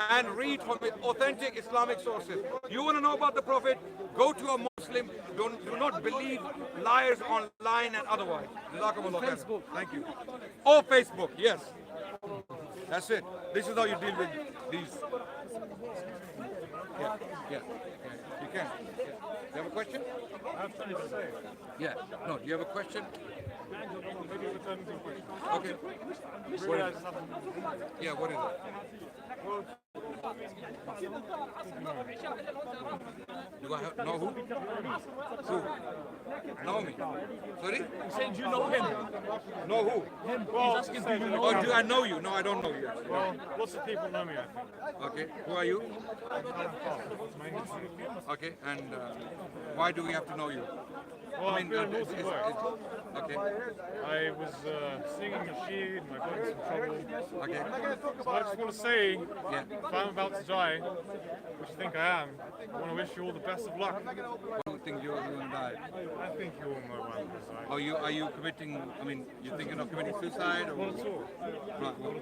and read from authentic Islamic sources. You want to know about the Prophet? Go to a Muslim. Do not believe liars online and otherwise. Jazakumullah khair. Facebook. Thank you. Oh, Facebook, yes. That's it. This is how you deal with these. Yeah. You can. You have a question? I have something to say. Yeah. No, do you have a question? Maybe return to a question. Okay. Really, I just have Yeah, what is it? well, Do I know who? Who? Know me? Sorry? He said, do you know him? Know who? Him. well, He's asking, do you know Oh, him? do I know you? No, I don't know you. Actually. well, lots of people know me, I think. Okay. Who are you? That's my English. Okay. And why do we have to know you? Well, I've been a naughty boy. Okay. I was singing Nasheed and I got into some trouble. Okay. So I just want to say, Yeah. if I'm about to die, which I think I am, I want to wish you all the best of luck. What do you think you're going to die? I think you all know why I'm going to die. Are you committing? I mean, you're thinking of committing suicide? Or, Not at all. Not at all.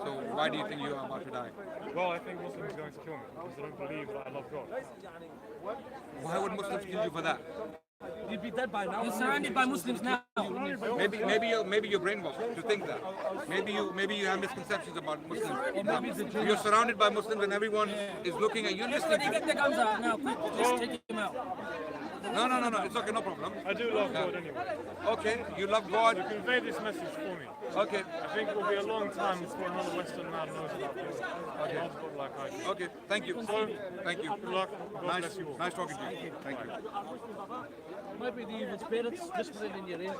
So why do you think you are about to die? Well, I think Muslims are going to kill me because they don't believe that I love God. Why would Muslims kill you for that? You'd be dead by now. You're surrounded by Muslims now. Maybe you're brainwashed to think that. Maybe you have misconceptions about Muslims. You're surrounded by Muslims and everyone is looking at you, listening to you. Get the guns out now, quick. Just take him out. No. It's okay, no problem. I do love God anyway. Okay, you love God. So convey this message for me. Okay, I think it will be a long time before another Western man knows about God. Okay. Loves God like I do. okay. Thank you. So, Thank you. good luck. God bless you all. Nice talking to you. Thank you. Might be the evil spirits whispering in your ear.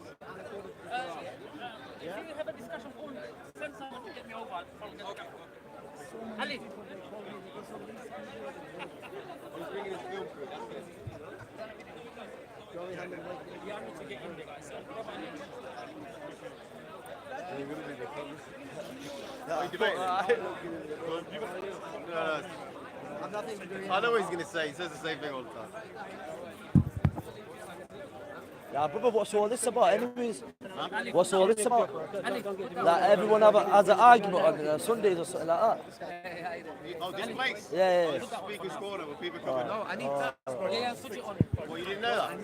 If you have a discussion, send someone to get me over. Ali. Yeah, I need to get in there, guys. I know what he's going to say. He says the same thing all the time. Yeah, brother, what's all this about anyways? What's all this about? Like everyone has an argument on Sundays or something like that. Oh, this place? Yeah. This is Speaker's Corner where people come in. No, I need that. Yeah, switch it on. Well, you didn't know that?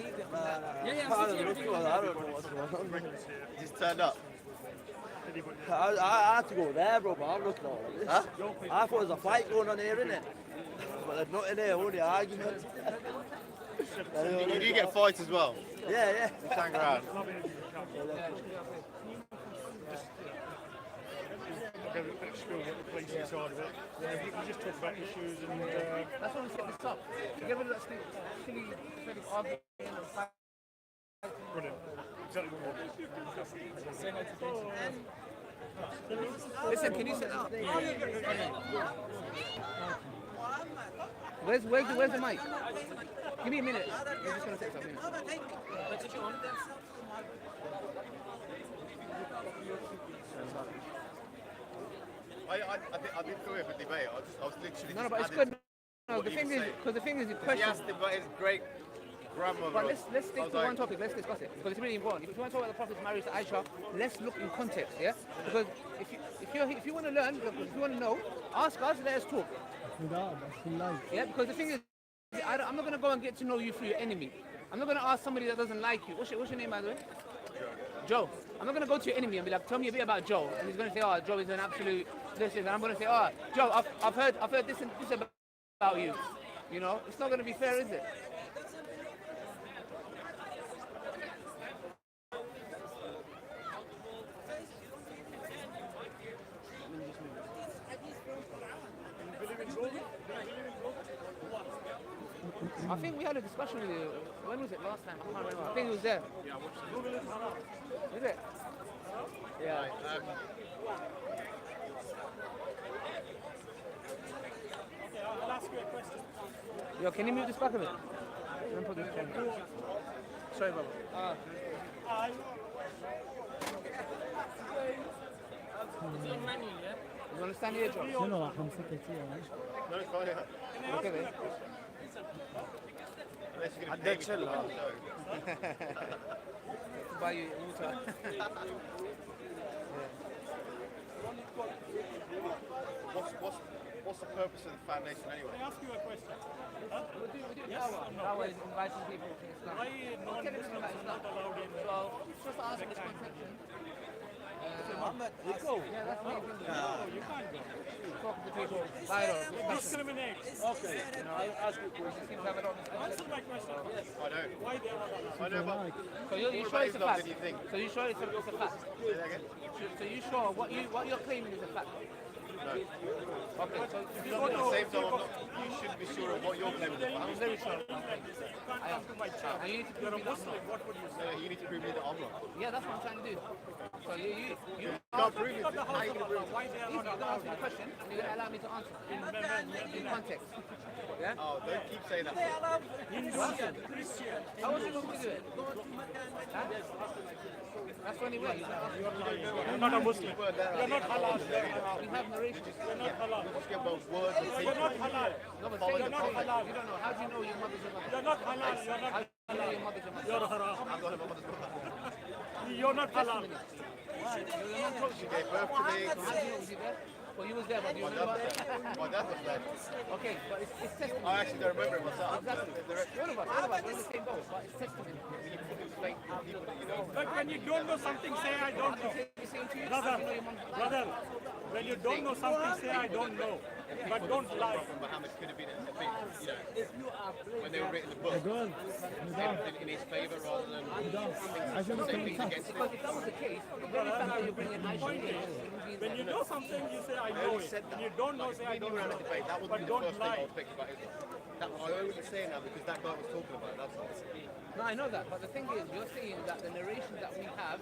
Yeah, switch it on. I don't know what's going on. Just turned up. I had to go there, bro, but I'm looking at all this. Huh? I thought there was a fight going on here, innit? But there's nothing there, only arguments. You do get fights as well. Yeah. You hang around. Okay, let's go get the policing side of it. You can just talk about issues and... That's why we set this up. To get rid of that silly argument and fight. Brilliant. Exactly what we want. Listen, can you sit down? Where's the mic? Give me a minute. We're just gonna take something. I didn't feel it for debate. I was literally. No, but it's good. No, the thing is, the He question. asked him about his great grandmother. But let's stick was to one topic. Let's discuss it because it's really important. If you want to talk about the Prophet's marriage to Aisha, let's look in context. Yeah, because if you want to learn, if you want to know, ask us. Let us talk. Yeah, because the thing is, I'm not going to go and get to know you through your enemy. I'm not going to ask somebody that doesn't like you. What's your name, by the way? Joe. I'm not going to go to your enemy and be like, tell me a bit about Joe. And he's going to say, oh, Joe is an absolute this. And I'm going to say, oh, Joe, I've heard this and this about you. You know, it's not going to be fair, is it? I think we had a discussion with you. When was it last time? I can't remember. I think it was there. Yeah, I watched it. Is it? Yeah. I'll ask you a question. Yo, can you mute this back a bit? Let me put this camera. Sorry, Baba. understand the job? No, it's fine. Okay then. Unless you're going to pay me to watch the Buy you water. What's the purpose of the foundation anyway? Can I ask you a question? We do Dawah. Dawah is inviting people to Islam. Why non-Muslims are not allowed in? Well, just to answer this question. Muhammad, you go. Yeah, that's me. You can't go. Talking to people. Dialogue. Discussion. Discriminate. Okay, I'll ask you a question. Seems to have a lot of discussion. Answer my question. I don't. Why they are not allowed? I know, but So you What sure about it's a Islam, fact? did you think? So you sure it's a fact? say that again? So you sure what you're claiming is a fact? No. Okay, so you At the same time, you should be sure of what you're claiming. I'm very sure. You can't come to my church. And you need to You're prove a me that I'm Muslim. What would you say? You need to prove me that I'm wrong. not. Yeah, that's what I'm trying to do. So you Can't prove it. How are you going to prove it? Why they are You're not going to allowed? ask me a question and you're going to allow me to answer in context. Yeah? Oh, don't keep saying that. Hindus, Christians. How was you going to do it? Huh? That's the only way. You're not a Muslim. You're not halal. We have narrations. You're not halal. Just get both words and You're not halal. No, but say You're it, not say it. halal. You don't know. How do you know your mother's your mother? You're not halal. You're not How do you know your mother's your mother? You're haram. I'm not a mother's brother. You're not halal. Your mom told you. She gave birth to me. So how do you know? Was he there? Well, you was there, but do you My remember? dad was there. My dad was there. Okay, but it's testimony. I actually don't remember it myself. Exactly. All of us, we're in the same boat, but it's testimony. Explain to people that you know. But when you don't know something, say I don't know. The same to you. Brother, You know your mom's alive. brother, when you don't know something, say I don't know. But don't lie. Muhammad could have been a big, when they were written the book, everything in his favour rather than saying things against him. Because if that was the case, the very fact that you're bringing Aisha in, it means When you know something, you say I know it. When you don't know, say I don't know. Debate, that would be But the don't first thing I lie. would pick about Islam. I only say that because that guy was talking about it, that's all. No, I know that, but the thing is, you're saying that the narration that we have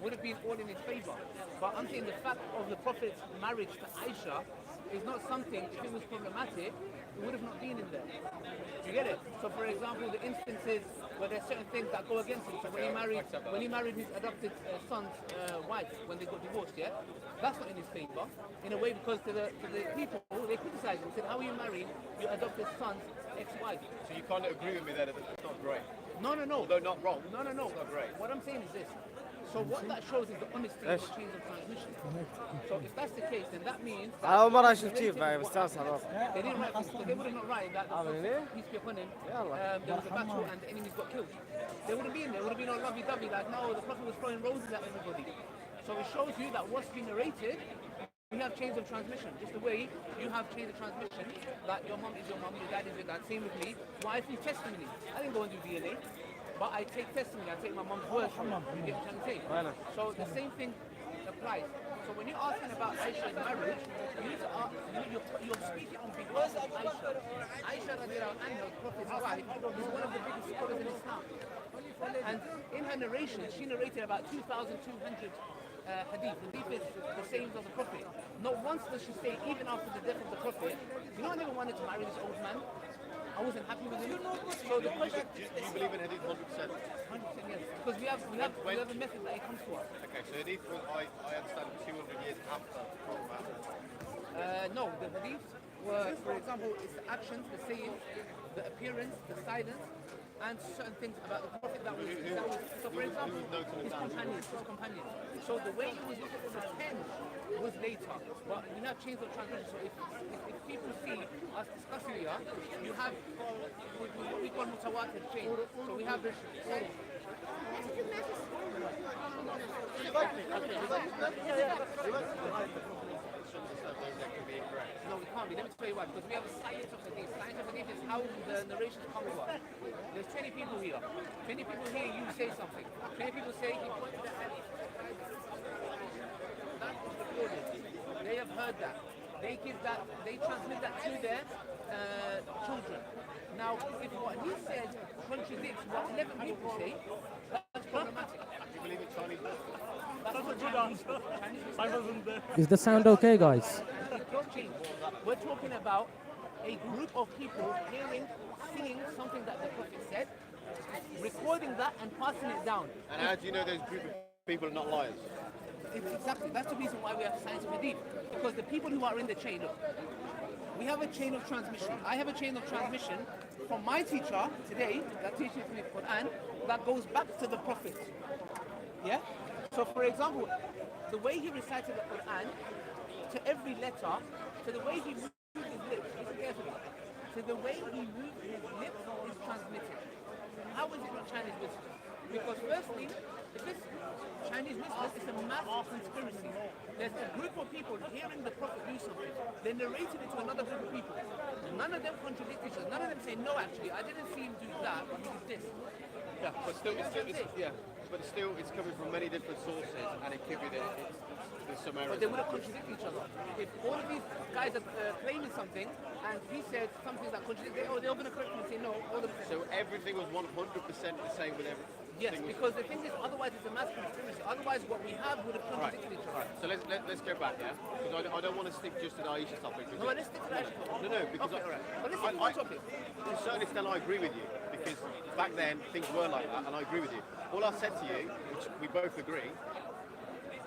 would have been all in his favour. But I'm saying the fact of the Prophet's marriage to Aisha is not something, if it was problematic, it would have not been in there. You get it? So for example, the instances where there's certain things that go against him. So when he married his adopted son's wife, when they got divorced, yeah? That's not in his favour, in a way, because to the people, they criticised him, said, how are you marrying your adopted son's ex-wife? So you can't agree with me there that it's not great. No. Although not wrong. No. It's not great. What I'm saying is this. So what that shows is the honesty of chains of transmission. So if that's the case, then that means that أول مرة أشوف كيف بعد بستانس على they didn't write, because they would have not written that peace be upon him, there was a battle and the enemies got killed. They wouldn't be in there. It would have been all lovey-dovey, like, no, the Prophet was throwing roses at everybody. So it shows you that what's been narrated, we have chains of transmission. Just the way you have chains of transmission, that your mom is your mom, your dad is your dad. Same with me. Why through testimony? I didn't go and do DNA, but I take testimony. I take my mom's word from it. You get what I'm trying to say? So the same thing applies. So when you're asking about Aisha's marriage, you need to ask, you're speaking on behalf of Aisha. Aisha radiallahu anha, the Prophet's wife, is one of the biggest scholars in Islam. And in her narration, she narrated about 2,200 hadith. Hadith is the sayings of the Prophet. Not once does she say, even after the death of the Prophet, you know, I never wanted to marry this old man. I wasn't happy with him. So the question, Do you believe in Hadith 100%? 100% yes, because we have a method that it comes to us. Okay, so Hadith was, I understand, 200 years after Muhammad. No, the hadiths were, for example, it's the actions, the sayings, the appearance, the silence, and certain things about the Prophet that was so for example, his companions. So the way it was pen was later, but we have chains of transmission. So if people see us discussing here, you have what we call mutawatir chain. So we have this. No, we can't be. Let me tell you why. Because we have a science of hadith. Science of hadith is how the narrations come to us. There's 20 people here. 20 people here, you say something. 20 people say he pointed at hadith. That is recorded. They have heard that. They give that. They transmit that to their children. Now, if what he said contradicts what 11 people say, that's problematic. Do you believe in Chinese wisdom? That's a good answer. I wasn't there. Is the sound okay, guys? We're talking about a group of people seeing something that the Prophet said, recording that and passing it down. And how do you know those group of people are not liars? It's exactly, that's the reason why we have science of hadith. Because the people who are in the chain, look, we have a chain of transmission. I have a chain of transmission from my teacher today, that teaches me the Quran, that goes back to the Prophet. Yeah? So for example, the way he recited the Quran, to every letter, to the way he moved his lips, listen carefully, to the way he moved his lips is transmitted. How is it not Chinese wisdom? Because firstly, if it's Chinese wisdom, it's a mass conspiracy. There's a group of people hearing the Prophet do something, they're narrating it to another group of people. None of them contradict each other. None of them say, no, actually, I didn't see him do that, but he did this. Yeah, but still, it's coming from many different sources, and it could be that there's some errors. But they wouldn't contradict each other. If all of these guys are claiming something, and he said something that contradicts, they're going to correct him and say, no, all of them. So everything was 100% the same with everything? Yes, because the thing is, otherwise it's a mass conspiracy. Otherwise, what we have would have contradicted each other. So let's go back, yeah? Because I don't want to stick just to the Aisha topic. No, let's stick to the Aisha topic. No, because okay, all right. But let's stick to one topic. To a certain extent, I agree with you, because back then things were like that, and I agree with you. All I said to you, which we both agree,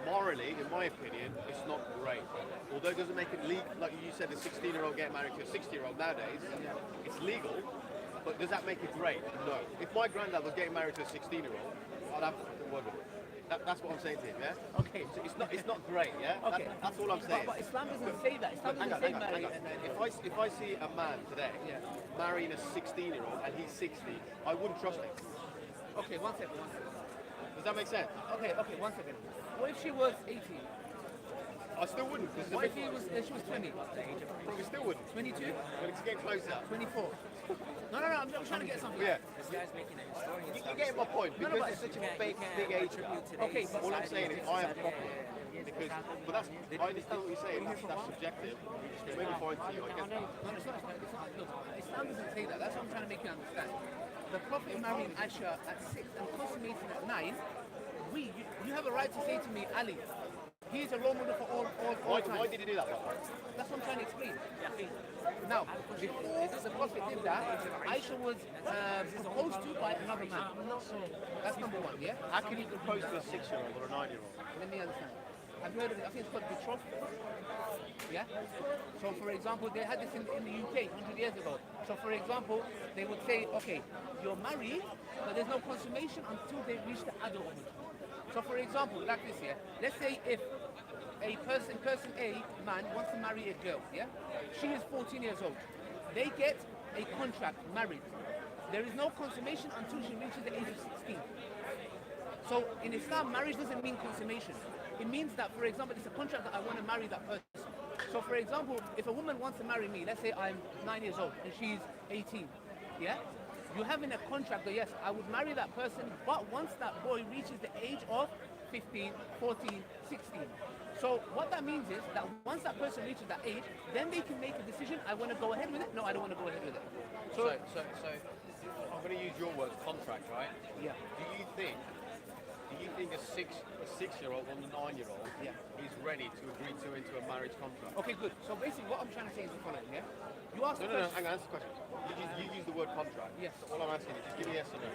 morally, in my opinion, it's not great. Although it doesn't make it legal, like you said, a 16-year-old getting married to a 60-year-old nowadays, it's legal. But does that make it great? No. If my granddad was getting married to a 16-year-old, I'd have to word with it. That's what I'm saying to him, yeah? Okay. So it's not great, yeah? Okay. That's all I'm saying. But Islam doesn't say that. Islam doesn't say marry. If I see a man today marrying a 16-year-old and he's 60, I wouldn't trust him. Okay, one second. Does that make sense? Okay, one second. What if she was 18? I still wouldn't. What if she was 20? Probably still wouldn't. 22? But it's getting closer. 24? No, I'm trying to get something. Yeah. This guy's making a story. You get my point, because it's such a big age gap. Okay, but all I'm saying is I am property. Because, but that's, I understand what you're saying, that's subjective. It's maybe fine to you, I guess. No, it's not. Look, Islam doesn't say that. That's what I'm trying to make you understand. The Prophet marrying Aisha at 6 and consummating at 9, you have a right to say to me, Ali, he is a role model for all time. Why did he do that? That's what I'm trying to explain. Now, before the Prophet did that, Aisha was proposed to by another man. That's number one, yeah? How can you propose to a 6-year-old or a 9-year-old? Let me understand. Have you heard of it? I think it's called betrothal. Yeah? So, for example, they had this in the UK 100 years ago. So, for example, they would say, okay, you're married, but there's no consummation until they reach the adulthood. So, for example, like this here, let's say if a person A, man, wants to marry a girl, yeah? She is 14 years old. They get a contract, married. There is no consummation until she reaches the age of 16. So, in Islam, marriage doesn't mean consummation. It means that, for example, it's a contract that I want to marry that person. So, for example, if a woman wants to marry me, let's say I'm 9 years old and she's 18, yeah? You have in a contract that, yes, I would marry that person, but once that boy reaches the age of 15, 14, 16. So what that means is that once that person reaches that age, then they can make a decision, I want to go ahead with it, no, I don't want to go ahead with it. So I'm going to use your words, contract, right? Yeah. Do you think a 6-year-old or a 9-year-old is ready to agree into a marriage contract? Okay, good. So basically what I'm trying to say is the following, yeah? You asked No, hang on, that's the question. You use the word contract. Yes. So all I'm asking is, just give me yes or no.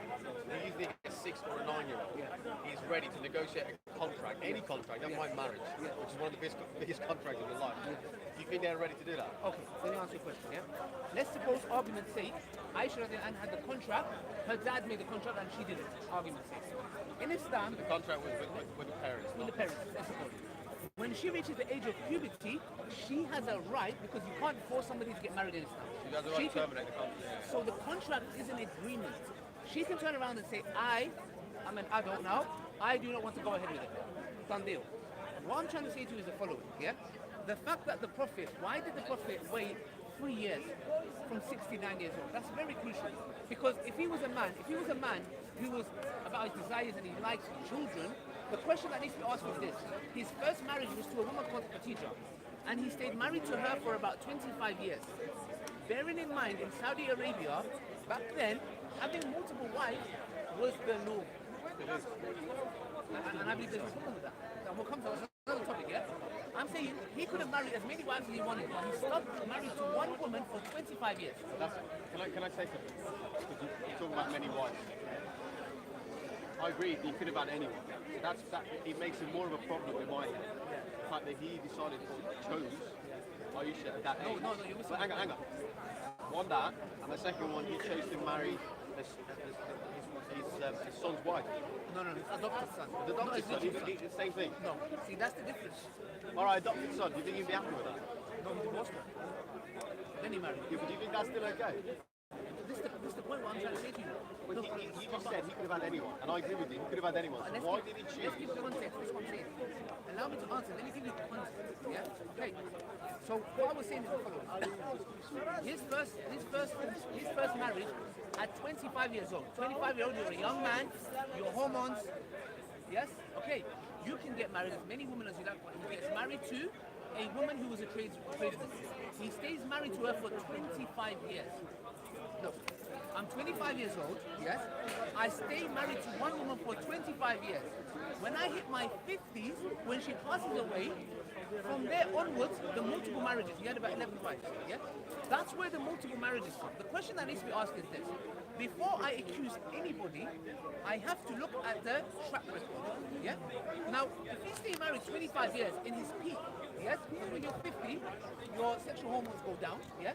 Do you think a 6 or a 9-year-old is ready to negotiate a contract, any contract, never mind marriage, which is one of the biggest contracts in your life? Do you think they're ready to do that? Okay, let me answer your question, yeah? Let's suppose, argument's sake, Aisha Radhiyallahu anha had the contract, her dad made the contract and she didn't, argument's sake. In Islam, The contract was with the parents. with the parents, let's suppose. When she reaches the age of puberty, she has a right, because you can't force somebody to get married in Islam. She has the right to terminate the contract. So the contract is an agreement. She can turn around and say, I'm an adult now, I do not want to go ahead with it. Done deal. What I'm trying to say to you is the following, yeah? The fact that the Prophet, why did the Prophet wait 3 years from 69 years old? That's very crucial. Because if he was a man who was about his desires and he likes children, the question that needs to be asked was this. His first marriage was to a woman called Khadija, and he stayed married to her for about 25 years. Bearing in mind, in Saudi Arabia, back then, having multiple wives was the norm. And I believe there's a problem with that. And we'll come to another topic, yeah? I'm saying he could have married as many wives as he wanted, but he stuck married to one woman for 25 years. Can I say something? Because you talk about many wives. I I agree. He could have had anyone. That. It makes it more of a problem in my head. The fact that he decided or chose Aisha at that age. No, you're missing. But hang on. One that, and the second one, he chose to marry his son's wife. No, it's adopted son. The adopted son. It's It's the same thing. No, see, that's the difference. All right, adopted son. Do you think he'd be happy with that? No, he divorced her. Then he married. Yeah, but do you think that's still okay? This is the point what I'm trying to say to you. But he just said he could have had anyone, and I agree with you. He could have had anyone. So why did he Let's choose? give context. This is what I'm saying. Allow me to answer. Let me give you the context. Yeah. Okay. So what I was saying is the following. His first marriage at 25 years old. 25-year-old, you're a young man. Your hormones. Yes. Okay. You can get married as many women as you like. He gets married to a woman who was a tradesman. He stays married to her for 25 years. Look, I'm 25 years old, yes? I stay married to one woman for 25 years. When I hit my 50s, when she passes away, from there onwards, the multiple marriages, he had about 11 wives, yeah? That's where the multiple marriages come. The question that needs to be asked is this. Before I accuse anybody, I have to look at the track record, yeah? Now, if you stay married 25 years in his peak, yes? When you're 50, your sexual hormones go down, yeah?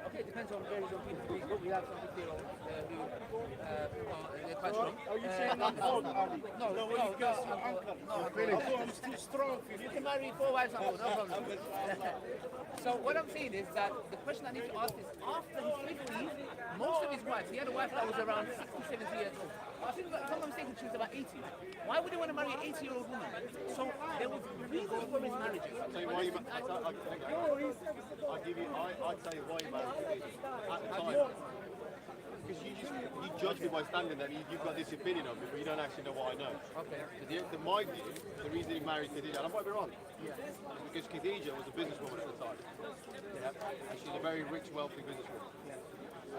Okay, it depends on various people. We have some 50-year-olds they're quite strong. Are you saying I'm old, Ali? No, Really? I thought I was too strong for you. you can marry 4 wives, no problem. So what I'm saying is that the question I need to ask is, after his 50s, most of his wives, he had a wife that was around 60, 70 years old. I think, if I'm not mistaken, she was about 80. Why would he want to marry an 80-year-old woman? So there was reasons for his marriages. I'll tell you why you I'll give you. I'll tell you why you married at the time. Because you judge me by standing there and you've got this opinion of me, but you don't actually know what I know. Okay. My view, the reason he married Khadija, and I might be wrong, is because Khadija was a businesswoman at the time. Yeah? And she's a very rich, wealthy businesswoman.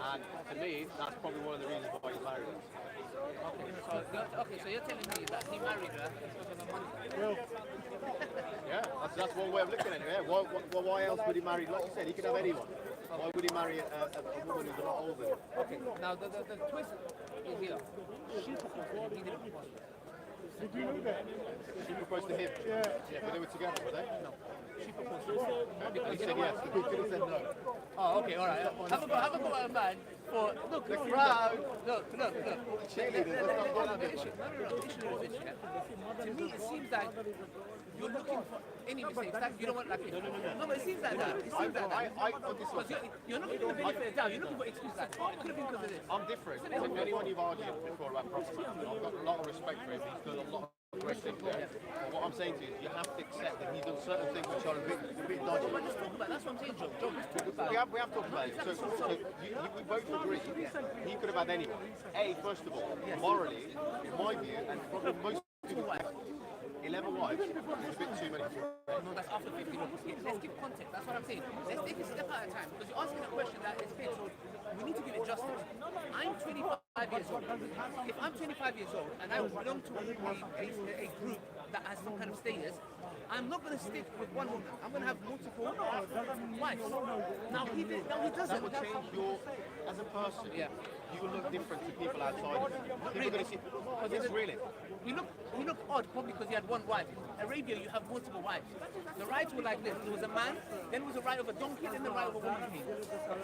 And to me, that's probably one of the reasons why he married her. Okay, so you're telling me that he married her because of money? Yeah, that's one way of looking at it. Yeah. Why else would he marry? Like you said, he could have anyone. Why would he marry a woman who's a lot older? Okay, now the twist is here. She proposed to him, he didn't propose to her. Did you know that? She proposed to him. Yeah. But they were together, were they? No, she proposed to him. He said yes. He could have said no. Oh, okay, all right. Have a go at a man for look, the crowd. Look. Cheerleaders, let's not go down there. The issue is this, yeah. To me, it seems like you're looking for any mistakes. Like you don't want like it. No, but it seems like that. It seems like that. You're not giving the benefit of the doubt. You're looking for excuses like, oh, it could have been because of this. I'm different. If anyone you've argued before about property, I've got a lot of respect for him. He's done a lot of great things there. But what I'm saying to you is you have to accept that he's done certain things which are a bit dodgy. But let's talk about it. That's what I'm saying, Joe. Joe, let's talk about it. We have talked about it. So we both agree he could have had anyone. First of all, morally, in my view, and probably most people, 11 wives is a bit too many. No, that's after 50. Let's give context. That's what I'm saying. Let's take a step at a time because you're asking a question that is big, so we need to give it justice. I'm 25 years old. If I'm 25 years old and I belong to a group that has some kind of status, I'm not going to stick with one woman. I'm going to have multiple wives. Now he doesn't. That will change your, as a person, you will look different to people outside of you. People are going to see, yes, really. He looked odd probably because he had one wife. In Arabia, you have multiple wives. The rights were like this. There was a man, then was a right of a donkey, then the right of a woman came.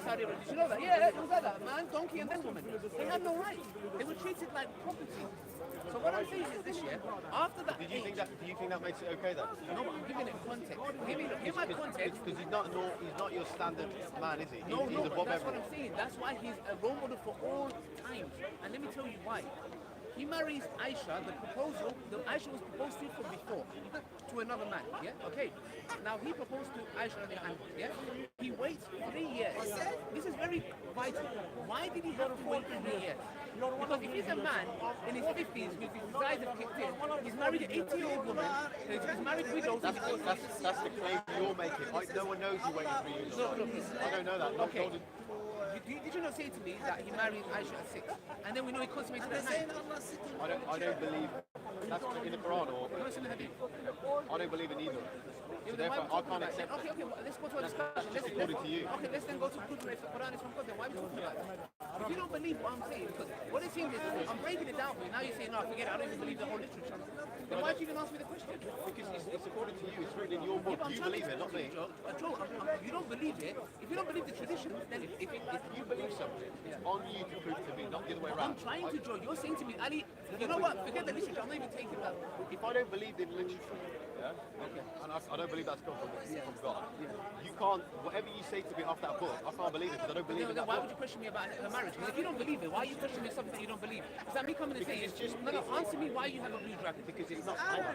Saudi Arabia. Did you know that? Yeah, it was like that. Man, donkey, and then woman. They had no rights. They were treated like property. So what I'm saying is this year, after that do you think that makes it okay then? No, but I'm giving it context. Give my context. Because he's not your standard man, is he? No, he's above that's everyone. what I'm saying. That's why he's a role model for all time. And let me tell you why. He marries Aisha, Aisha was proposed to from before, to another man, yeah? Okay. Now he proposed to Aisha on the hand, yeah? He waits 3 years. This is very vital. Why did he have to wait 3 years? Because if he's a man in his 50s, with his eyes have kicked in, he's married an 80-year-old woman, he's married widows. That's the claim you're making. No one knows he waited 3 years. I don't know that. Okay. Did you not say to me that he married Aisha at 6? And then we know he consummated at 9? I don't believe that's in the Quran or No, it's in the Hadith. I don't believe in either. So Then therefore, why I can't accept Okay, well, let's go to a discussion. just according to you. Okay, let's then go to proof if the Quran is from God. Then why are we talking about that? If you don't believe what I'm saying, because what it seems is I'm breaking it down for you. Now you're saying, no, forget it, I don't even believe the whole literature. Then why did you even ask me the question? Because it's according to you, it's written in your book. You believe it, not me. Joe, you don't believe it. If you don't believe the tradition, then if You believe something, it's on you to prove to me, not the other way I'm around. trying to, Joe, you're saying to me, Ali, you know what? Forget the literature. I'm not even taking that. If I don't believe in literature, and I don't believe that's come from God, you can't, whatever you say to me off that book, I can't believe it because I don't believe in Then that why book. would you question me about her marriage? Because if you don't believe it, why are you questioning something that you don't believe? Is that me coming and saying, no, answer me why you have a blue dragon? Because it's not, hang on,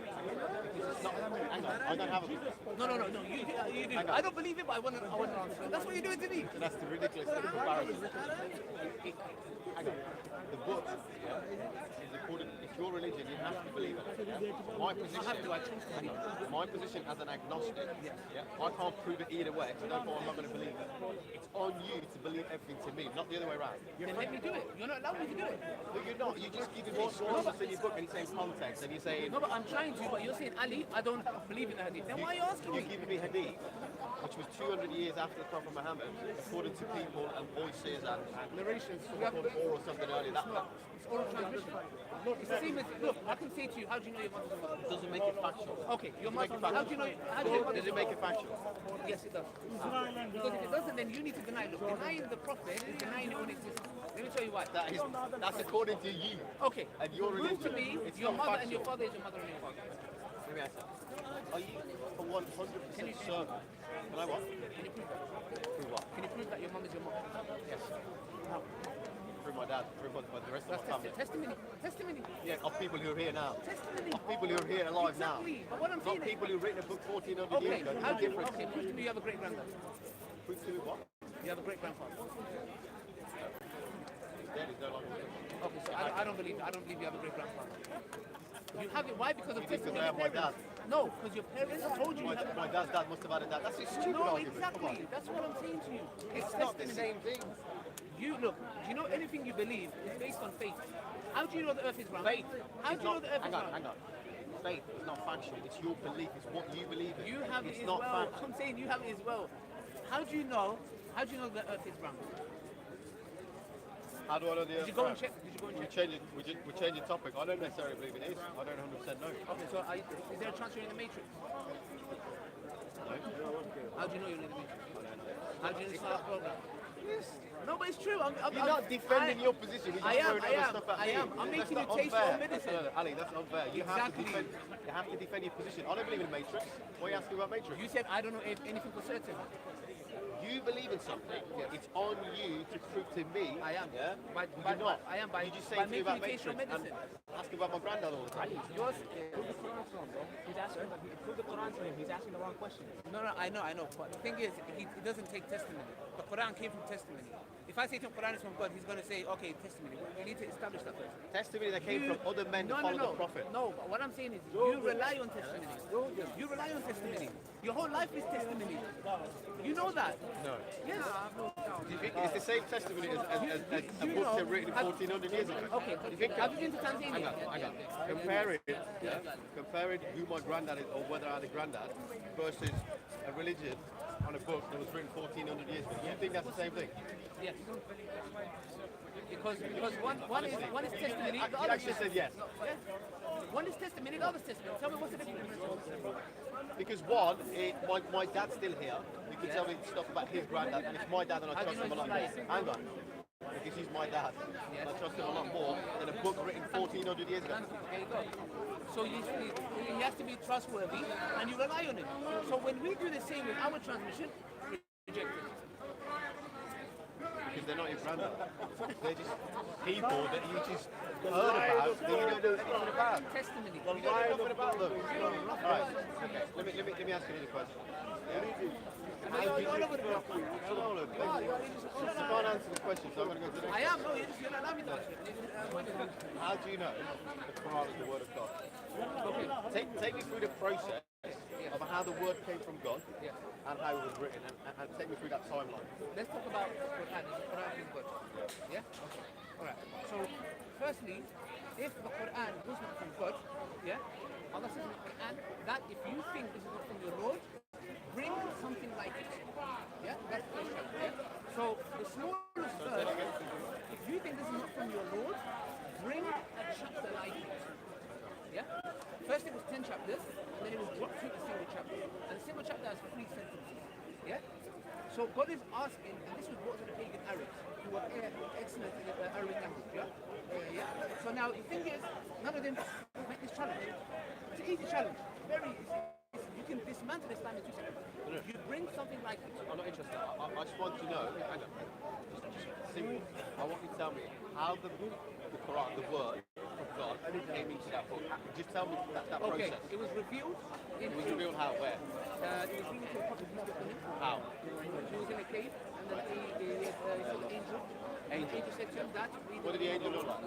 I don't have a book. No, you do. I don't believe it, but I want to answer it. That's what you're doing to me. That's the ridiculous comparison. Hang on. The book, is according, it's your religion, you have to believe it. My position as an agnostic, I can't prove it either way, so therefore I'm not going to believe it. It's on you to believe everything to me, not the other way around. Then let me do it. You're not allowing me to do it. No, you're not. You're just giving me sources in your book and you're saying context and you're saying... No, but I'm trying to, but you're saying, Ali, I don't believe in the hadith. Then why are you asking me? You're giving me hadith, which was 200 years after the Prophet Muhammad, according to people and voices and Narrations. or something earlier. It's oral transmission. It's the same as, look, I can say to you, how do you know your mother's a mother? doesn't make it factual. Okay, your mother, how do you know, Does it make it factual? Yes, it does. Because if it doesn't, then you need to deny. Look, denying the prophet is denying your own existence. Let me tell you why. That's according to you. Okay, And your prove to religion. me It's your not mother and your factual. father is your mother and your father. Let me ask you. Are you for 100% certain? Can I what? Can you prove that? Prove what? Can you prove that your mom is your mom? Yes. How? Prove my dad. Prove the rest of That's my family. testimony. Testimony. Yeah, of people who are here now. Testimony. Of people who are here alive now. Exactly. But what I'm saying Not people is, who've written a book 1400 okay, years ago. how No do you, difference. okay, prove to me you have a great granddad. Prove to me what? You have a great grandfather. He's dead. He's no longer living. Okay, so I don't believe you have a great grandfather. You have it. Why? Because of Because testimony. I have my dad. No, because your parents told you. My dad's dad must have had a dad. That's a stupid No, argument. Come on. exactly. That's what I'm saying to you. It's not the same thing. You look. Do you know anything you believe is based on faith? How do you know the earth is round? Faith. How do you know the earth is round? Hang on. Faith is not factual. It's your belief. It's what you believe in. You have it's it as not well. fact. I'm saying you have it as well. How do you know? How do you know the earth is round? How do I know the Did you go and check? Did you go and check? We're changing topic. I don't necessarily believe it is. I don't 100% know. Okay, so is there a chance you're in the matrix? No. How do you know you're in the matrix? How do you know it's not a program? No, but it's true. You're not defending your position. You're just throwing other stuff at me. I'm making you That's taste unfair. your medicine. No, Ali, that's unfair. You Exactly. have to defend your position. I don't believe in Matrix. Why are you asking about Matrix? You said I don't know anything for certain. You believe in something. It's on you to prove to me. I am. Yeah. By You're not. I am by You just say by to me making about you taste your Matrix and medicine. asking about my granddad all the time. Yours. He's asking, prove the Quran to him. He's asking the wrong question. No, I know. But the thing is, he doesn't take testimony. The Quran came from testimony. If I say to him Quran is from God, he's going to say, okay, testimony. We need to establish that first. Testimony that came from other men who followed the Prophet. No, but what I'm saying is, you rely on testimony. You rely on testimony. Your whole life is testimony. You know that. No. Yes. Do you think it's the same testimony as a book that written 1400 years ago? Okay, Do you think have you been to Tanzania? Hang on. Comparing who my granddad is or whether I had a granddad versus a religion on a book that was written 1400 years ago. Do you think that's the same thing? Yes. Because one is testimony, the You other actually said yes. One is testimony, the other is testimony. Tell me what's the difference? Because one, my dad's still here. You can tell me stuff about his granddad, and it's my dad, and I trust him a lot more. Hang on. Because he's my dad, and I trust him a lot more than a book written 1400 years ago. There you go. So he has to be trustworthy, and you rely on him. So when we do the same with our transmission, we reject it. Because they're not your granddad. They're just people that you just heard about that you don't know anything about. Testimony. You don't know nothing about them. Alright, okay. Let me ask you another question. How do you can't answer the question, so I'm going to go to the next. I am, no, you're not allowing me to answer it. How do you know the Quran is the word of God? Okay. Take me through the process of how the word came from God and how it was written, and take me through that timeline. Let's talk about Quran. The Quran is good. Yeah? Okay. Alright. So, firstly, if the Quran was not from God, Allah says in the Quran that if you think this is not from your Lord, bring something like it. Yeah? That's the first. Yeah? So, the smallest verse, if So God is asking, and this was brought to the pagan Arabs, who were excellent in the Arabic language. Yeah. So now the thing is, none of them make this challenge. It's an easy challenge, very easy. You can dismantle Islam in 2 seconds. You bring something like it. I'm not interested. I just want to know. Hang on. Just simple. I want you to tell me how the Quran, the word of God, came into that book. Just tell me that Okay, process. it was revealed. It was revealed how? Where? It was revealed to the Prophet Muhammad. How? He was in a cave, and then he saw the angel. And the angel said to him that. What did the angel look like?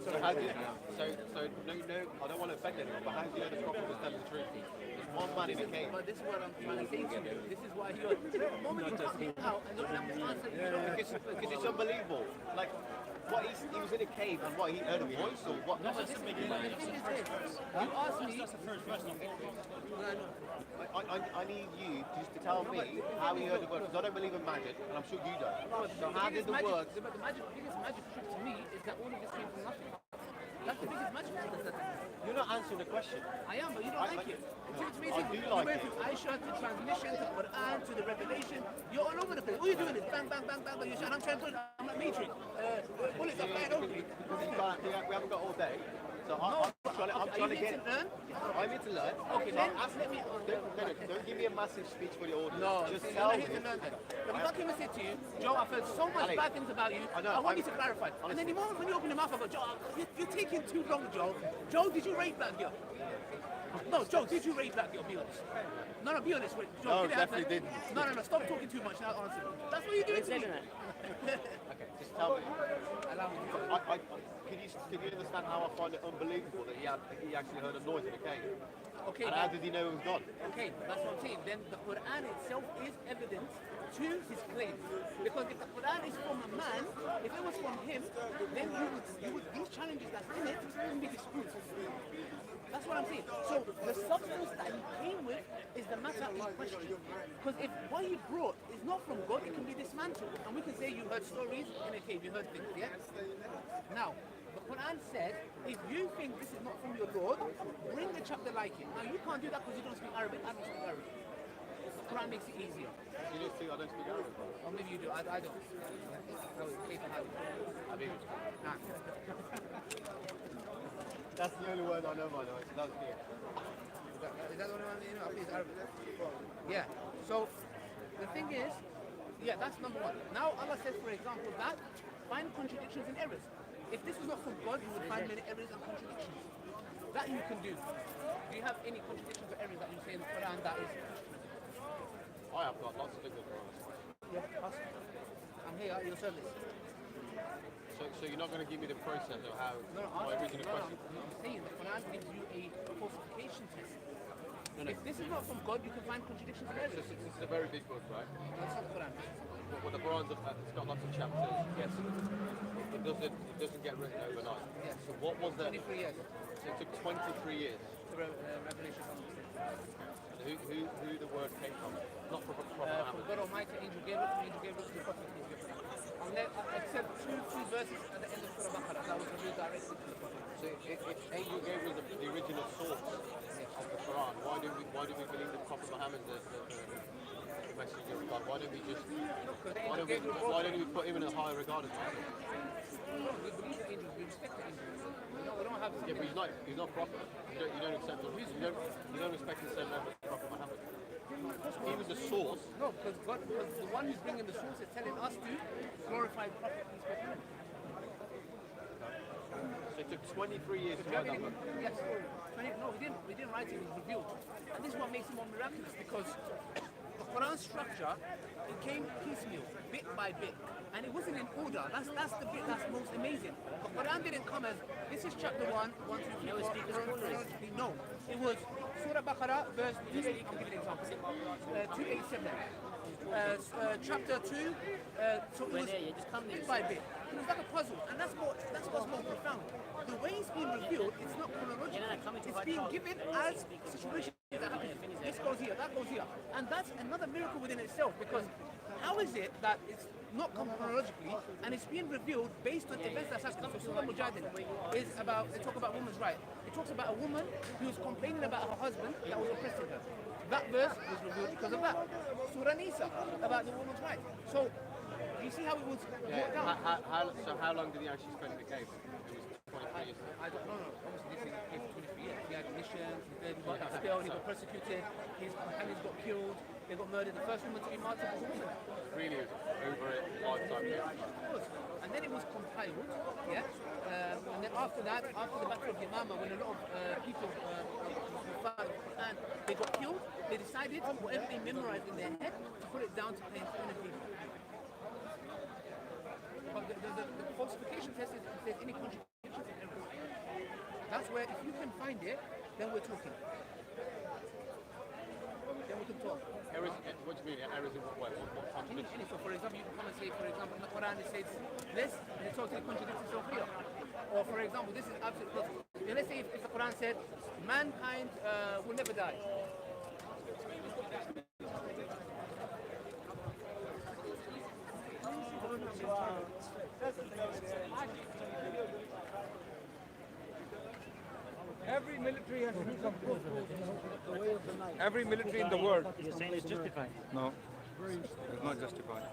So how do you, so no, I don't want to offend anyone, but how do you know the Prophet was telling the truth? There's one man in a cave. But this is what I'm trying to say to you. This is why you're. The moment you cut him out and don't have to answer, you know, Because it's unbelievable. Like, what he was in a cave and what he heard a voice or what? No, but this is the thing is this. You asked me. I need you just to tell me how he heard the word, because I don't believe in magic, and I'm sure you don't. So how did the words? The biggest magic trick to me is that all of this came from nothing. That's the biggest magic trick. You're not answering the question. I am, but you don't like it. It's amazing. I do You like went it. from Aisha to transmission to Quran to the Revelation. You're all over the place. All you're doing is bang, bang, bang, bang, bang. And I'm trying to put. I'm like Matrix. Bullets are flying over me. Because we haven't got all day. So I'm trying to get. I'm here to learn. Okay, then let me. Don't give me a massive speech for the audience. No, Just you're tell not me. here to learn then. But if I came and said to you, Joe, I've heard so much Ali, bad things about you. I know, I want you to clarify. And then the moment when you open your mouth, I go, Joe, you're taking too long, Joe. Joe, did you rape that girl? No, Joe, did you rape that girl? Be honest. No, be honest. Wait, Joe, No, did it happen? definitely didn't. No, stop talking too much now. Answer. That's what you're doing to me. Okay, just tell me. Allow me. Can you understand how I find it unbelievable that he actually heard a noise in the cave? Okay. And how did he know it was God? Okay, that's what I'm saying. Then the Quran itself is evidence to his claim. Because if the Quran is from a man, if it was from him, then these challenges that's in it can be disputed. That's what I'm saying. So the substance that he came with is the matter in question. Because if what he brought is not from God, it can be dismantled. And we can say you heard stories in a cave, you heard things, yeah? Now, the Quran said, if you think this is not from your Lord, bring a chapter like it. Now you can't do that because you don't speak Arabic, I don't speak Arabic. The Quran makes it easier. You don't think I don't speak Arabic? Or maybe you do, I don't. I mean, nah. That's the only word I know, by the way, so that's clear. Is that the only one you know? I think it's Arabic. Yeah. So the thing is, yeah, that's number one. Now Allah says, for example, that find contradictions and errors. If this was not from God, you would find many errors and contradictions. That you can do. Do you have any contradictions or errors that you say in the Quran that is? I have got lots of good ones. Yeah, ask. I'm here at your service. So you're not going to give me the process of how my original question? I'm saying the Quran gives you a falsification test. If this is not from God, you can find contradictions and errors. This is a very big book, right? That's not the Quran. Well, the Quran's it's got lots of chapters. Yes. It doesn't get written overnight. Yes. So what was that? 23 years. So it took 23 years. Revelation from Who the word came from? Not from from Muhammad. God Almighty, angel Gabriel, and angel Gabriel to the Prophet. Except two verses at the end of Surah Baqarah that was revealed directly to the Prophet. So if angel Gabriel is the original source of the Quran, why do we believe that Prophet Muhammad is the messenger of God? Why don't we just why don't we put him in a higher regard as Muhammad? We believe the angels, we respect the angels. We don't have Yeah, but he's not prophet. You don't accept him. You don't respect the same level as Prophet Muhammad. He was the source. No, because the one who's bringing the source is telling us to glorify the Prophet. So it took 23 years to write that book. Yes. No, we didn't write it, it was revealed. And this is what makes it more miraculous because the Quran structure, it came piecemeal, bit by bit. And it wasn't in order. That's the bit that's most amazing. The Quran didn't come as, this is chapter 1, 1, 2, 3, 4. No, it was Surah Baqarah, verse 280, I'm giving an example. 287. Chapter 2, so it was bit by bit. It was like a puzzle, and that's what's more profound. The way it's being revealed, it's not chronological. It's being given as situations that happen. This goes here, that goes here. And that's another miracle within itself, because how is it that it's not come chronologically and it's being revealed based on events that's happened? So Surah Mujadila is about, they talk about women's rights. It talks about a woman who's complaining about her husband that was oppressing her. That verse was revealed because of that. Surah Nisa, about the woman's rights. So, you see how it was brought down? So how long did he actually spend in the cave? It was 23 years. I don't know. Obviously, this thing came for 23 years. He had missions, he got expelled, he got persecuted, his companions got killed, they got murdered. The first woman to be martyred was a woman. Really, it was over a lifetime. It was. And then it was compiled, yeah? And then after that, after the Battle of Yamama, when a lot of people and they got killed, they decided whatever they memorized in their head to put it down to plain people. But the falsification test is if there's any contradiction in everything. That's where if you can find it, then we're talking. Then we can talk. Errors, what do you mean? Errors in what way? What contradiction? So for example, you can come and say, for example, in the Quran it says this, and it totally contradicts itself here. Or for example, this is absolutely perfect. Then let's say if the Quran said, mankind will never die. Every military has to do some proof. Every military in the world. You're saying it's justified? No, it's not justified.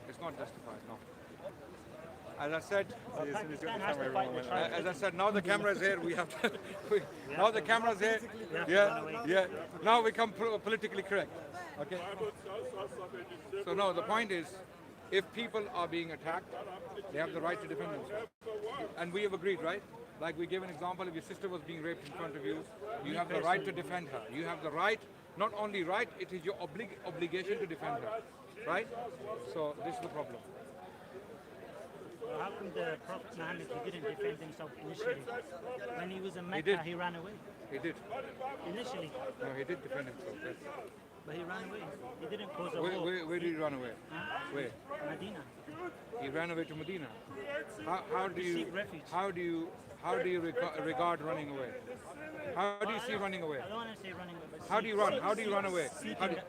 It's not justified, no. As I said, now the camera is here. We have to. Now the camera is here. Yeah. Now we become politically correct. Okay. So no, the point is, if people are being attacked, they have the right to defend themselves. And we have agreed, right? Like we gave an example, if your sister was being raped in front of you, you have the right to defend her. You have the right, not only right, it is your obligation to defend her, right? So this is the problem. Well, how come the Prophet Muhammad, he didn't defend himself initially? When he was in Mecca, he ran away. He did. Initially. No, he did defend himself, yes. But he ran away. He didn't cause a war. Where did he run away? Where? Medina. He ran away to Medina. How do you seek refuge. how do you regard running away? How do you see running away? I don't want to say running away, but How do you run? How do you run away?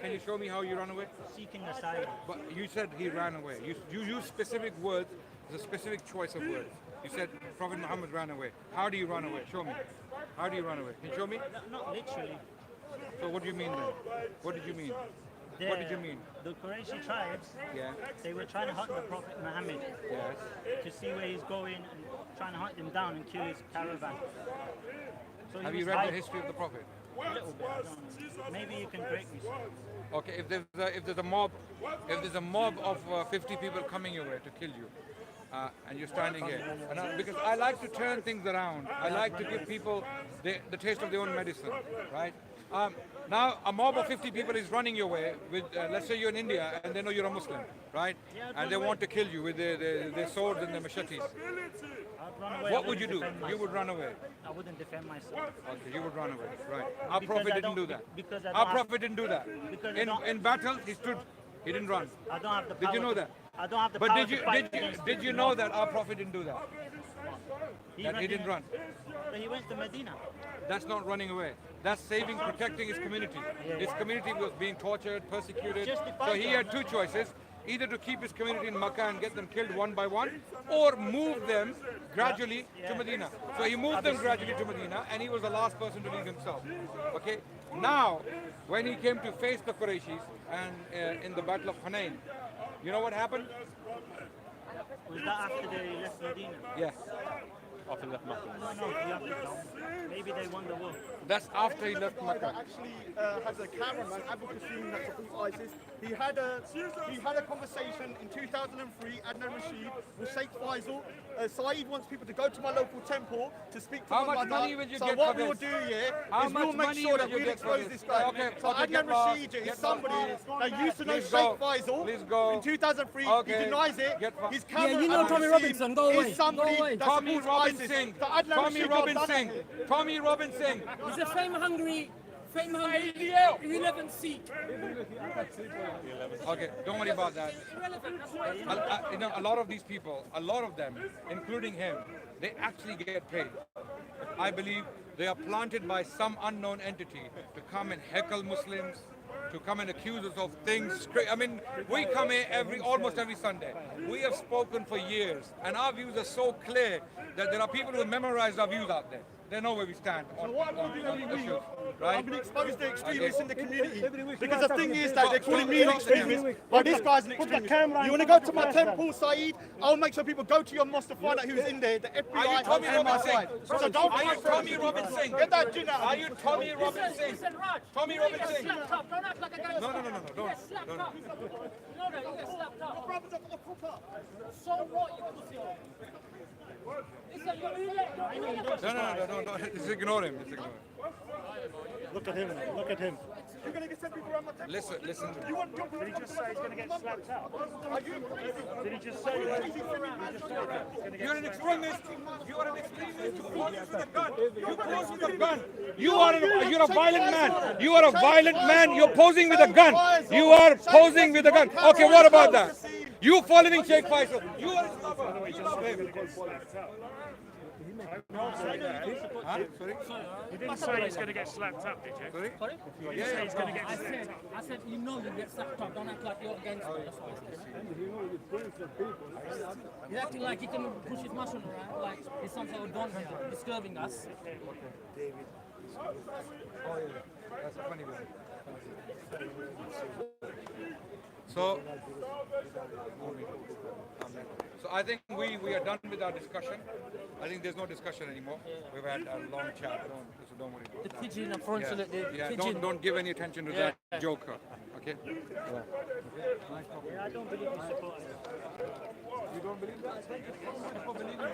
Can you show me how you run away? seeking asylum. But you said he ran away. You use specific words. It's a specific choice of words. You said Prophet Muhammad ran away. How do you run away? Show me. How do you run away? Can you show me? Not literally. So what do you mean then? What did you mean? What did you mean? The Qurayshi tribes, Yeah. they were trying to hunt the Prophet Muhammad Yes. to see where he's going and trying to hunt him down and kill his caravan. So Have he you was read the hiding history of the Prophet? a little bit. I don't know. Maybe you can correct me. Okay, if there's a mob of 50 people coming your way to kill you, and you're standing here, and because I like to turn things around, I like to give people the taste of their own medicine, right? Now a mob of 50 people is running your way with, let's say you're in India and they know you're a Muslim, right? And they want to kill you with their swords and their machetes. I'd run away. What would you do? You would run away. I wouldn't defend myself. Okay, you would run away, right? Our Because Prophet I didn't do don't- that. because I Our don't have- Prophet didn't do that. Because I don't- In battle, he stood. He didn't run. I don't have the power. Did you know that? I don't have the But power did you to fight against did you the know mob. that our Prophet didn't do that? That he didn't run. But he went to Medina. That's not running away. That's saving, protecting his community. His community was being tortured, persecuted. So he had two choices: either to keep his community in Makkah and get them killed one by one, or move them gradually to Medina. So he moved them gradually to Medina, and he was the last person to leave himself. Okay. Now, when he came to face the Qurayshis and in the Battle of Hunain, you know what happened? Was that after they left Medina? Yeah. After left Makkah. No, you have to go. Maybe they won the war. That's after he left Makkah. Actually has a cameraman, Abu Qasim, that supports ISIS. He had a conversation in 2003, Adnan Rashid, with Sheikh Faisal. Saeed wants people to go to my local temple to speak to How my much mother. money will you so get what for we'll this? do here How is we'll much make money sure will that you we get for expose this? this guy. Okay, so okay, Adnan get lost, Rashid get is somebody lost. that used to know Please Sheikh go. Faisal Please go. in 2003. Okay. He denies it. Get His yeah, camera, you know Abu Tommy Qasim, Robinson, go away, is somebody go away. that Tommy supports Robinson. ISIS. So Adnan Tommy Rashid got done Robinson. at Tommy Robinson. He's a fame-hungry 11th seat. Okay, don't worry about that. Irrelevant. That's why You know, a lot of these people, a lot of them, including him, they actually get paid. I believe they are planted by some unknown entity to come and heckle Muslims, to come and accuse us of things. I mean, we come here almost every Sunday. We have spoken for years, and our views are so clear there are people who memorize our views out there. They know where we stand on issues, right? I'm going to expose the extremists in the community. Because the thing is that they're calling me an extremist, but this guy's an extremist. You want to go to my temple, Syed? I'll make sure people go to your mosque to find out who's in there. The FBI and my side. So don't Are you Tommy Robinson? Get that jinn out. Are you Tommy Robinson? Listen, Raj. Tommy Robinson. Don't act like a gangster. No, don't. You know that, you get slapped up. So what, you pussy? Listen, you're No. Just ignore him. Look at him. Look at him. You're going to get sent people around my temple. Listen. You want your Did he just say he's going to get slapped out? Are you? Did he just say that? You're an extremist. You are an extremist. You pose with a gun. You pose with a gun. You're a violent man. You are a violent man. You're posing with a gun. You are posing with a gun. Okay, what about that? You following Sheikh Faisal. You are a Sorry? You didn't say he's going to get slapped up, did you? Sorry? You didn't say he's going to get I slapped said, you know you get slapped up. Don't act like you're against me. That's what I said. He's acting like he can push his muscle around, like he's some sort of don here, disturbing us. Oh, yeah. That's a funny one. So I think we are done with our discussion. I think there's no discussion anymore. We've had a long chat. Don't worry about The that. pigeon up front, so that the pigeon. Don't give any attention to that joker. Okay? Yeah, I don't believe he's supporting it. You don't believe that? Thank you so much for believing that.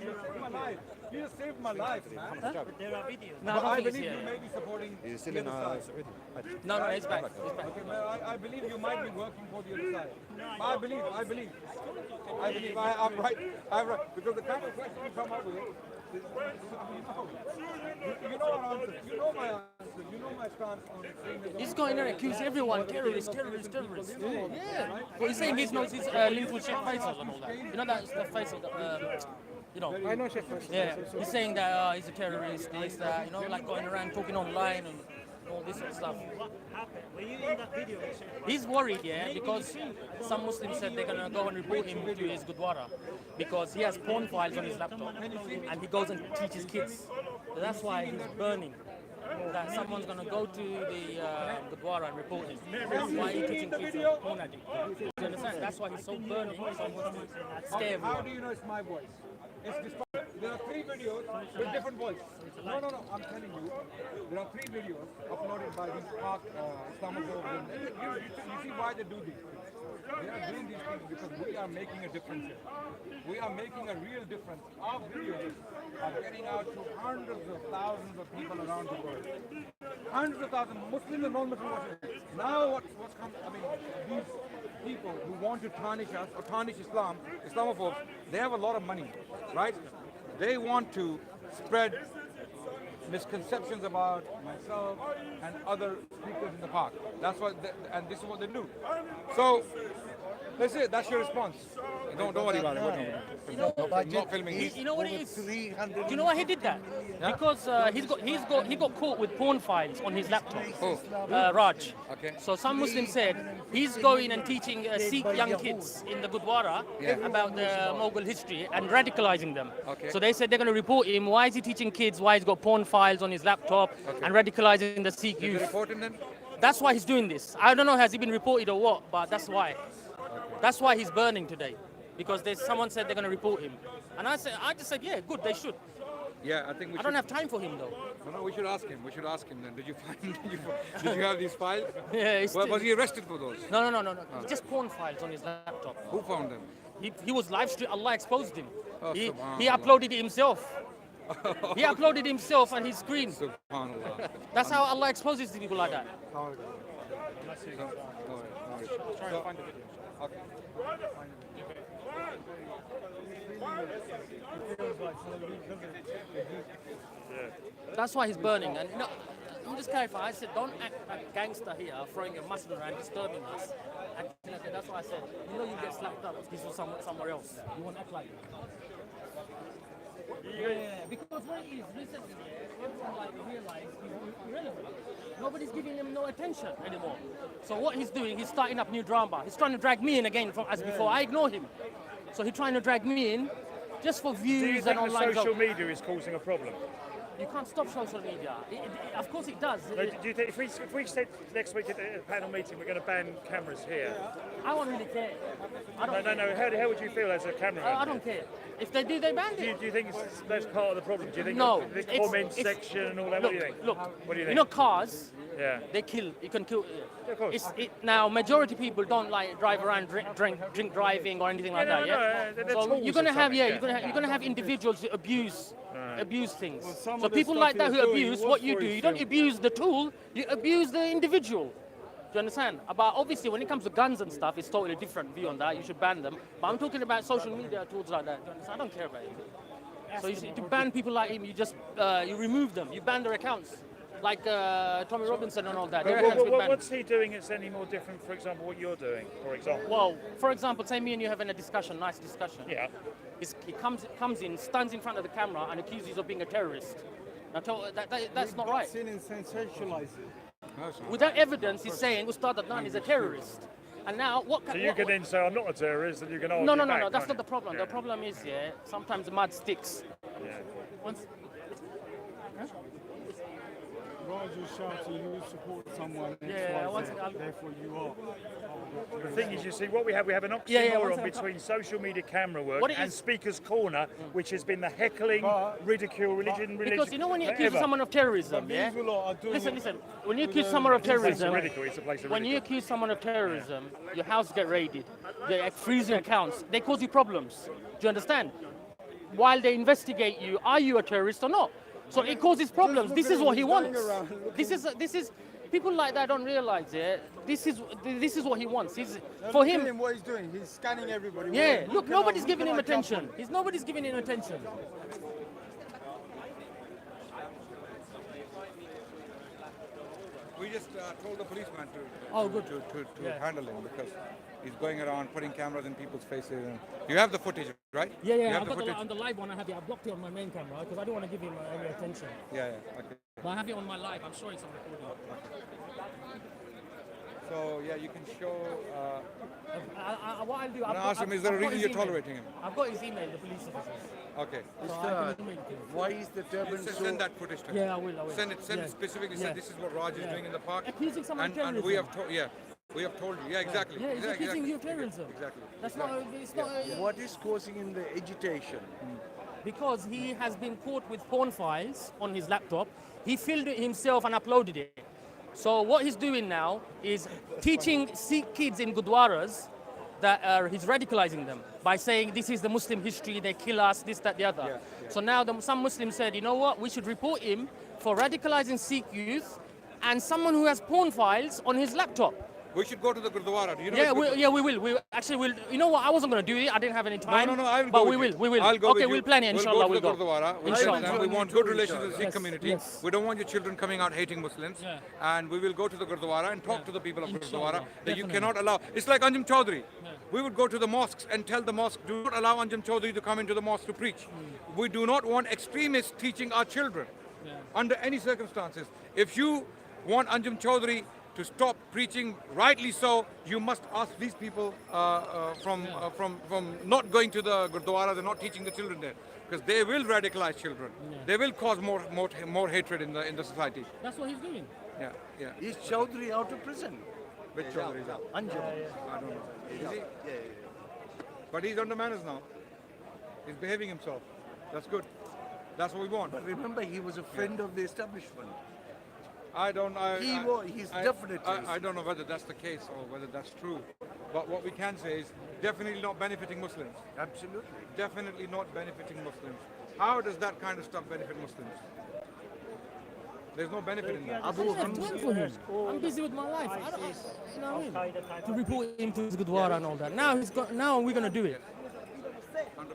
You saved my life. You just saved my life, man. But there are videos. No, But I I don't think believe it's you here. may be supporting He's still the in other side. Saudi. No, he's back. He's back. Okay, but I believe you might be working for the other side. I believe. I'm right. Because the kind of question you come up with, you know our answer. You know my answer. You know my stance on extremism. He's going there and accusing everyone, terrorists. Yeah. Well, he's saying he's not his linked with Sheikh Faisal and all that. You know that's the Faisal, you know. I know Sheikh Faisal. Yeah. He's saying that he's a terrorist, this, that, you know, like going around talking online and all this sort of stuff. What happened? Were you in that video? He's worried, because some Muslims said they're going to go and report him to his Gurdwara because he has porn files on his laptop and he goes and teaches kids. So that's why he's burning. That someone's going to go to the Gurdwara and report him. That's why he's teaching kids porn addict. Do you understand? That's why he's so burning, so Muslims scare How everyone. do you know it's my voice? It's distorted. There are 3 videos with different voices. No, I'm telling you, there are 3 videos uploaded by these park Islamophobes. You see why they do these things. They are doing these things because we are making a difference here. We are making a real difference. Our videos are getting out to hundreds of thousands of people around the world. Hundreds of thousands, Muslims and non-Muslims. Now what's come, these people who want to tarnish us or tarnish Islam, Islamophobes, they have a lot of money, right? They want to spread misconceptions about myself and other speakers in the park. That's what, and this is what they do. So that's it. That's your response. Don't worry about it. I'm not filming. You know what it is? Do you know why he did that? Because he got caught with porn files on his laptop. Raj. Okay. So some Muslims said he's going and teaching Sikh young kids in the Gurdwara about the Mughal history and radicalizing them. Okay. So they said they're going to report him. Why is he teaching kids? Why he's got porn files on his laptop and radicalizing the Sikh Did you youth? report him then? That's why he's doing this. I don't know has he been reported or what, but that's why. That's why he's burning today. Because someone said they're going to report him. And I just said, yeah, good, they should. Yeah, I think we should. I don't have time for him though. No, we should ask him. We should ask him then. Did you have these files? Yeah. Was he arrested for those? No. Just porn files on his laptop. Who found them? He was live stream. Allah exposed him. Oh, He subhanallah. uploaded it himself. He uploaded himself on his screen. Subhanallah. That's how Allah exposes people like that. Try to find the video. Okay. That's why he's burning. And I'm just clarifying. I said, don't act like a gangster here, throwing your muscle around, disturbing us. That's why I said, you know you get slapped up if this was somewhere else. You won't act like it. Yeah, because what it is, recently, everyone realized he's irrelevant. Nobody's giving him no attention anymore. So what he's doing, he's starting up new drama. He's trying to drag me in again as before. I ignore him. So he's trying to drag me in just for Do you views think and the online. social media is causing a problem? You can't stop social media. Of course it does. Do you think if we said next week at a panel meeting we're going to ban cameras here? I won't really care. No. How would you feel as a cameraman? I don't care. If they do, they ban it. Do you think that's part of the problem? Do you think No, the it's- comment section and all that? Look, what do you think? look. What do you think? You know, cars. Yeah. They kill. You can kill. Of course. Now, majority people don't like drive around drink driving or anything like that. They're So tools you're gonna or have something, you're gonna have individuals who abuse things. some So of the people stuff like that he's who doing, abuse, he what works you for do, his you don't film. abuse the tool, you abuse the individual. Do you understand? But obviously, when it comes to guns and stuff, it's totally different view on that. You should ban them. But I'm talking about social media tools like that. Do you understand? I don't care about it. So you to ban people like him, you just you remove them. You ban their accounts, like Tommy Robinson and all that. Their accounts been banned. What's he doing that's any more different, for example, what you're doing, for example? Well, for example, say me and you having a discussion, nice discussion. Yeah. He comes in, stands in front of the camera, and accuses you of being a terrorist. Now, that's not right. Sin and sensationalize it. Without evidence, he's saying Ustad Adnan is a terrorist. And now, what? So you can then say I'm not a terrorist, and you can argue No. back, That's can't not the you? problem. Yeah. The problem is, sometimes the mud sticks. Yeah. Once, Raj is shouting, you support someone, Yeah, once XYZ, therefore you are. The thing is, you see, what we have an one oxymoron second. between social media camera work What it and is- Speaker's Corner, which has been the heckling, ridicule, religion. because you know when you accuse whatever. someone of terrorism, yeah? These lot are doing Listen. When you accuse someone of terrorism, Ridicule, it's a place of when you ridicule. accuse someone of terrorism, your house get raided, they freeze your accounts, they cause you problems. Do you understand? While they investigate you, are you a terrorist or not? So it causes problems. This is what he wants. This is people like that don't realize it. This is what he wants. For him. What he's doing, he's scanning everybody. Yeah, look, nobody's giving him attention. Nobody's giving him attention. We just told the policeman to handle him because he's going around putting cameras in people's faces. And you have the footage, right? Yeah, You have I've the got footage. on the live one. I have it. I blocked it on my main camera because I don't want to give him any attention. Yeah, okay. But I have it on my live. I'm showing some recording. So yeah, you can show. What I'll do, And ask him, is there a reason you're tolerating him? I've got his email, the police officers. Okay. So I can email it to him. Why is the turban so... Send that footage to him. Yeah, I will. Send it Yeah. specifically. Yeah. Say this is what Raj is doing in the park. Accusing someone of And we terrorism. have told. Yeah, we have told you. Yeah, exactly. Yeah, he's Exactly. accusing you of terrorism. Exactly. That's not. It's not. What is causing in the agitation? Because he has been caught with porn files on his laptop. He filmed it himself and uploaded it. So what he's doing now is teaching Sikh kids in Gurdwaras that he's radicalizing them by saying this is the Muslim history, they kill us, this, that, the other. So now some Muslims said, you know what, we should report him for radicalizing Sikh youth and someone who has porn files on his laptop. We should go to the Gurdwara. Do you know? Yeah, we will. We actually will. You know what? I wasn't going to do it. I didn't have any time. No, I'll go But with we you. will. We will. I'll go Okay, with we'll you. plan it. Inshallah, we'll we'll go to the Gurdwara. We'll Inshallah. tell them we want good relations with the Sikh Yes, community. yes. We don't want your children coming out hating Muslims. Yeah. And we will go to the Gurdwara and talk to the people of Inshallah, Gurdwara that you definitely. cannot allow. It's like Anjum Chaudhry. We would go to the mosques and tell the mosque, do not allow Anjum Chaudhry to come into the mosque to preach. We do not want extremists teaching our children under any circumstances. If you want Anjum Chaudhry to stop preaching, rightly so, you must ask these people from not going to the Gurdwara, they're not teaching the children there. Because they will radicalize children. They will cause more hatred in the society. That's what he's doing. Yeah. Is Chaudhry out of prison? Which Chaudhry is out? Anjum. I don't know. Is he? But he's under manners now. He's behaving himself. That's good. That's what we want. But remember, he was a friend of the establishment. He's definitely. I don't know whether that's the case or whether that's true. But what we can say is definitely not benefiting Muslims. Absolutely. Definitely not benefiting Muslims. How does that kind of stuff benefit Muslims? There's no benefit in that. I don't have time for him. I'm busy with my life. I don't, you know what I mean? To report him to his Gurdwara and all that. Now he's got. Now we're gonna do it. 100%.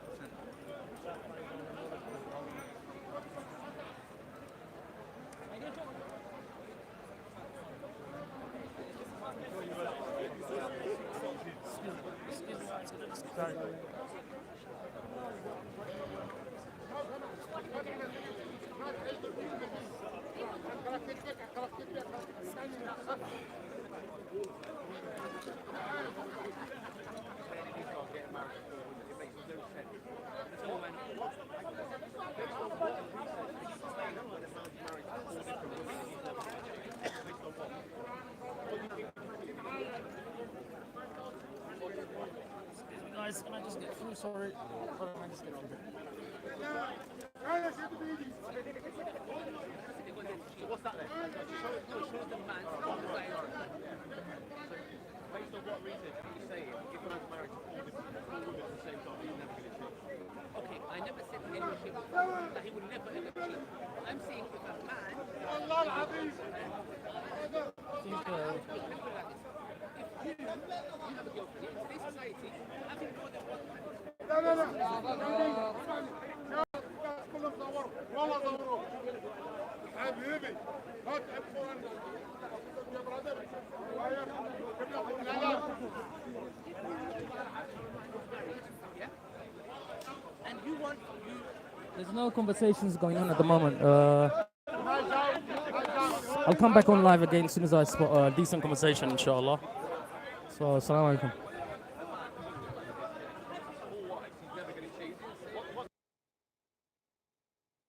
just get through, sorry. Hold on, I just get through. So what's that then? Based on what reason are you saying if man's married to four women at the same time, he's never going to cheat? Okay, I never said any shit that he would never ever cheat. I'm saying if a man. I think, You have a girlfriend in today's society, having more than one man. And you want there's no conversations going on at the moment. I'll come back on live again as soon as I spot a decent conversation, inshallah. So, assalamu alaikum.